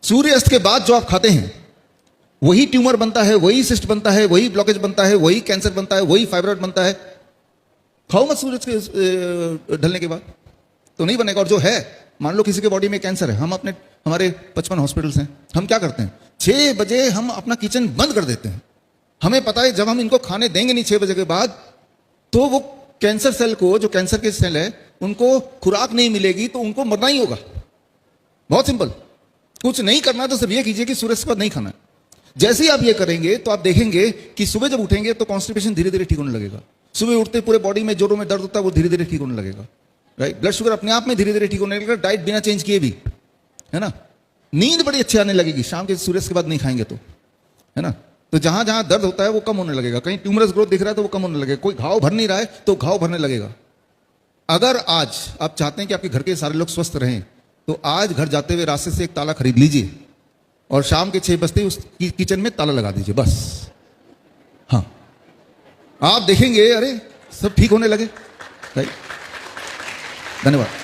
सूर्यास्त के बाद जो आप खाते हैं वही ट्यूमर बनता है, वही सिस्ट बनता है, वही ब्लॉकेज बनता है, वही कैंसर बनता है, वही फाइब्रॉइड बनता है। खाओ मत सूरज के ढलने के बाद, तो नहीं बनेगा। और जो है, मान लो किसी के बॉडी में कैंसर है, हम हमारे 55 हॉस्पिटल्स हैं, हम क्या करते हैं 6 बजे हम अपना किचन बंद कर देते हैं। हमें पता है जब हम इनको खाने देंगे नहीं 6 बजे के बाद, तो वो कैंसर सेल को, जो कैंसर के सेल है, उनको खुराक नहीं मिलेगी तो उनको मरना ही होगा। बहुत सिंपल, कुछ नहीं करना तो सिर्फ ये कीजिए कि सूरज के बाद नहीं खाना है। जैसे ही आप ये करेंगे तो आप देखेंगे कि सुबह जब उठेंगे तो कॉन्स्टिपेशन धीरे धीरे ठीक होने लगेगा। सुबह उठते पूरे बॉडी में जोड़ों में दर्द होता है, वो धीरे धीरे ठीक होने लगेगा। राइट, ब्लड शुगर अपने आप में धीरे धीरे ठीक होने लगेगा, डाइट बिना चेंज किए भी, है ना। नींद बड़ी अच्छी आने लगेगी शाम के सूरज के बाद नहीं खाएंगे तो, है ना। तो जहां जहां दर्द होता है वो कम होने लगेगा, कहीं ट्यूमरस ग्रोथ दिख रहा है तो वो कम होने लगेगा, कोई घाव भर नहीं रहा है तो घाव भरने लगेगा। अगर आज आप चाहते हैं कि आपके घर के सारे लोग स्वस्थ रहें, तो आज घर जाते हुए रास्ते से एक ताला खरीद लीजिए और शाम के 6 बजते ही उस किचन में ताला लगा दीजिए, बस। हाँ, आप देखेंगे अरे सब ठीक होने लगे। राइट, धन्यवाद।